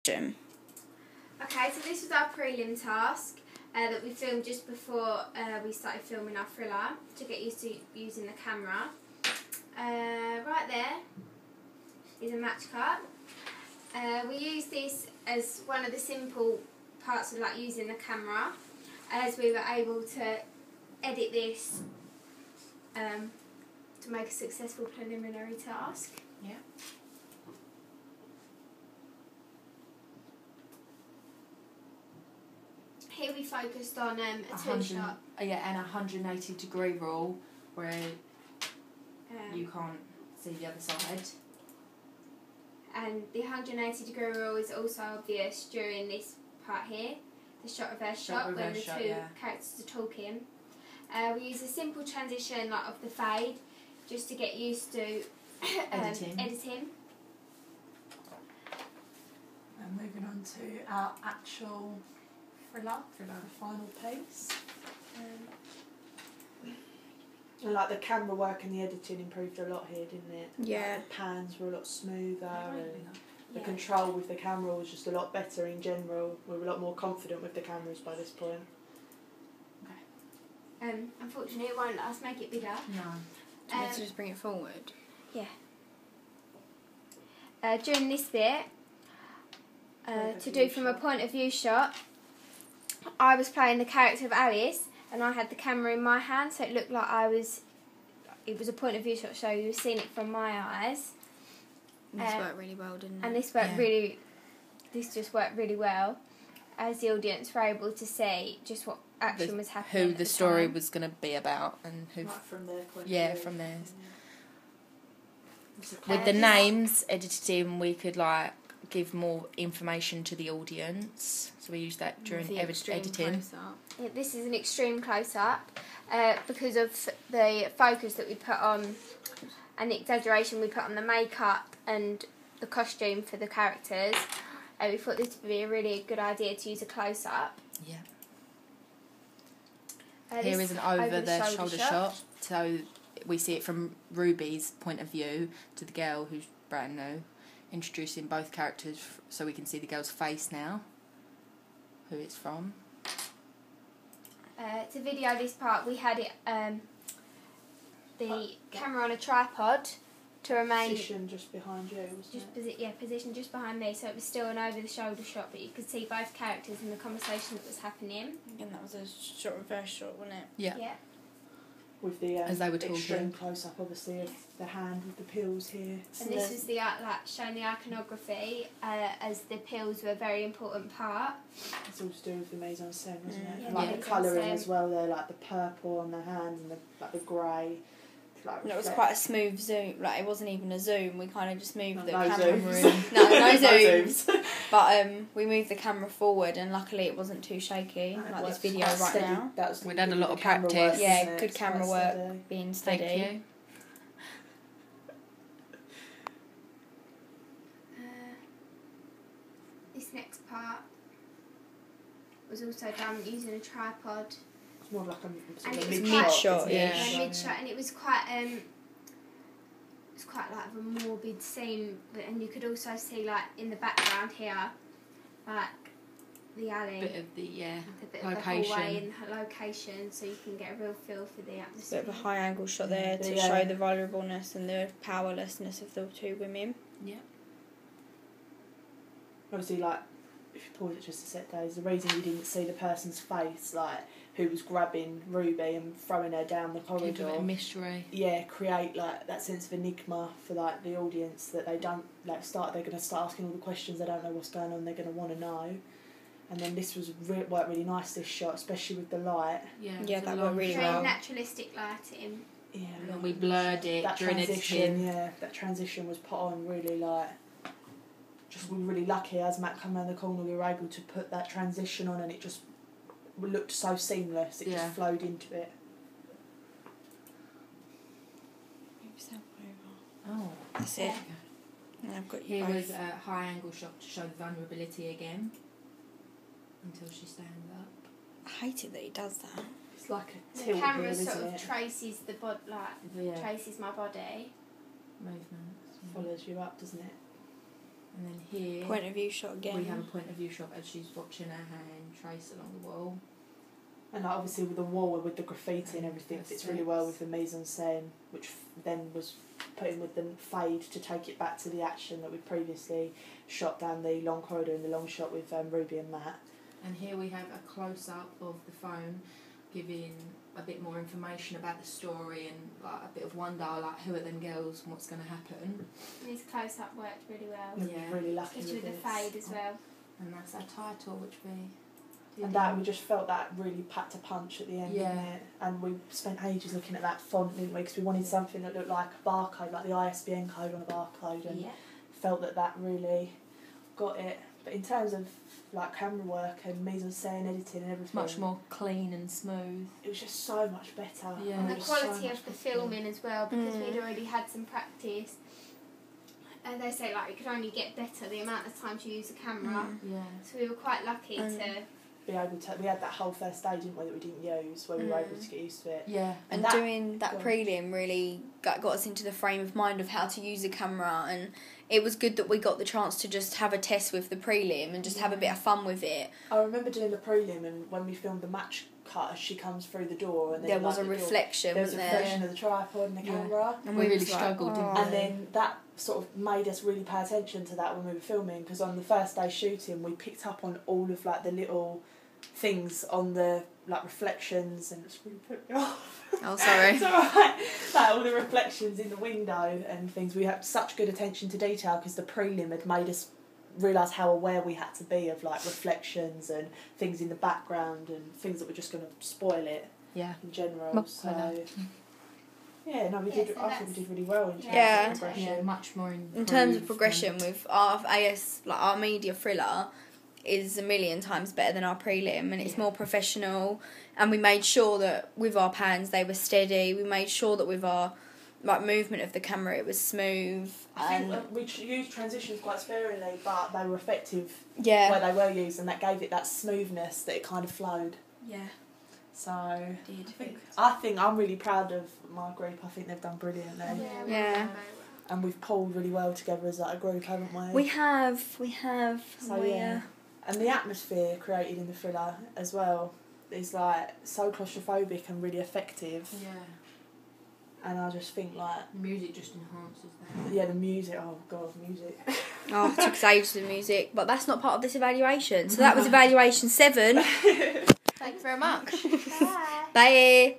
Okay, so this was our prelim task that we filmed just before we started filming our thriller to get used to using the camera. Right there is a match cut. We use this as one of the simple parts of like using the camera, as we were able to edit this to make a successful preliminary task. Yeah. Here we focused on a two-shot. Yeah, and 180-degree rule where you can't see the other side. And the 180-degree rule is also obvious during this part here, the shot reverse shot when the two characters are talking. We use a simple transition like of the fade just to get used to editing. And moving on to our actual thriller, the final piece. And like the camera work and the editing improved a lot here, didn't it? Yeah. Like the pans were a lot smoother and the control with the camera was just a lot better in general. We were a lot more confident with the cameras by this point. Okay. Unfortunately it won't let us make it bigger. No. Do you want to just bring it forward? Yeah. During this bit, to do from a point of view shot, I was playing the character of Alice and I had the camera in my hand, so it looked like it was a point of view shot, so you were seeing it from my eyes. This worked really well, didn't it? And this just worked really well, as the audience were able to see just what action was happening. Who the story was going to be about and who. Like from their point of Yeah, view. from theirs. With the names edited in, we could like give more information to the audience. So we used that during editing. Yeah, this is an extreme close-up because of the focus that we put on and the exaggeration we put on the makeup and the costume for the characters. We thought this would be a really good idea to use a close-up. Yeah. Here is an over-the-shoulder shot. So we see it from Ruby's point of view to the girl who's brand new, introducing both characters so we can see the girl's face now, who it's from. To video this part, we had it the camera on a tripod to remain position just behind you, wasn't it? Position just behind me, so it was still an over-the-shoulder shot, but you could see both characters and the conversation that was happening. And that was a shot reverse shot, wasn't it? Yeah. Yeah. With the as they were talking, extreme close-up, obviously, of the hand with the pills here. And this was the showing the iconography, as the pills were a very important part. It's all to do with the mise en scène, wasn't it? Yeah, And like the colouring as well. There, like the purple on the hands and the grey. And it was quite a smooth zoom. Like it wasn't even a zoom. We kind of just moved the camera. Zooms. No zooms. But we moved the camera forward, and luckily it wasn't too shaky like this video right now. We'd had a lot of practice. Yeah, good camera work, being steady. Thank you. This next part was also done using a tripod. It's more like a mid-shot, mid-shot, and it was quite like a morbid scene, and you could also see like in the background here, like the alley, bit of the location, of the hallway and the location, so you can get a real feel for the atmosphere. Bit of a high angle shot there to show the vulnerableness and the powerlessness of the two women. Yeah. Obviously, like if you pause it just a sec, Days, the reason you didn't see the person's face, like who was grabbing Ruby and throwing her down the corridor. Give it a mystery. Yeah, create like that sense of enigma for like the audience, that they don't they're going to start asking all the questions, they don't know what's going on, they're going to want to know. And then this was worked really nice, this shot, especially with the light. Yeah, that worked really well. Very naturalistic lighting. Yeah, and we blurred it that during editing. Yeah, that transition was put on really like. We were really lucky, as Matt came around the corner, we were able to put that transition on, and it just looked so seamless. It just flowed into it. Move yourself over. Oh, that's it. And I've got here was a high angle shot to show the vulnerability again until she stands up. I hate it that he does that. It's like a The tilt camera here, isn't sort of it? traces the traces my body. Movements. Follows you up, doesn't it? And then here, Point of view shot again. we have a point of view shot as she's watching her hand trace along the wall. And like, obviously with the wall with the graffiti and everything fits really well with the mise-en-scène, which then was put in with the fade to take it back to the action that we previously shot down the long corridor in the long shot with Ruby and Matt. And here we have a close-up of the phone giving a bit more information about the story and like a bit of wonder, like who are them girls and what's going to happen. This close-up worked really well. Yeah, really lucky Especially with the fade as well. And that's our title, which we did. And that we just felt that really packed a punch at the end, Yeah. didn't it? And we spent ages looking at that font, didn't we? Because we wanted something that looked like a barcode, like the ISBN code on a barcode, and felt that really got it. But in terms of like camera work and mise-en-scène, editing and everything, much more clean and smooth. it was just so much better. Yeah. And the it was so quality much of the better. filming as well, because we'd already had some practice. And they say like it could only get better the amount of times you use a camera. Yeah. So we were quite lucky to be able to. We had that whole first stage, didn't we, that we didn't use, where we were able to get used to it. Yeah. And doing that prelim really got us into the frame of mind of how to use a camera, and it was good that we got the chance to just have a test with the prelim and just have a bit of fun with it. I remember doing the prelim, and when we filmed the match cut as she comes through the door, and then there was a reflection, wasn't there? There was a reflection of the tripod and the camera. And we really struggled, didn't we? And then that sort of made us really pay attention to that when we were filming, because on the first day shooting we picked up on all of like the little things on the like reflections, and it's really put me off. Oh, sorry. It's alright. Like all the reflections in the window and things. We had such good attention to detail because the prelim had made us realise how aware we had to be of like reflections and things in the background and things that were just going to spoil it. Yeah. In general. Well, so yeah, no, we Yeah, did. so I think we did really well in terms Yeah. of progression. Yeah, much more In terms of progression, with our AS, like our media thriller, is a million times better than our prelim, and it's more professional. And we made sure that with our pans they were steady. We made sure that with our like movement of the camera it was smooth. I think we used transitions quite sparingly, but they were effective yeah, where they were used, and that gave it that smoothness that it kind of flowed. yeah, So did. I think I'm really proud of my group. I think they've done brilliantly. Yeah. And we've pulled really well together as like a group, haven't we? We have. So yeah. And the atmosphere created in the thriller as well is like so claustrophobic and really effective. Yeah. And I just think like Music just enhances that. yeah, the music. Oh god, music. Oh, it took us ages to the music, but that's not part of this evaluation. So that was evaluation 7. Thank you very much. Bye. Bye.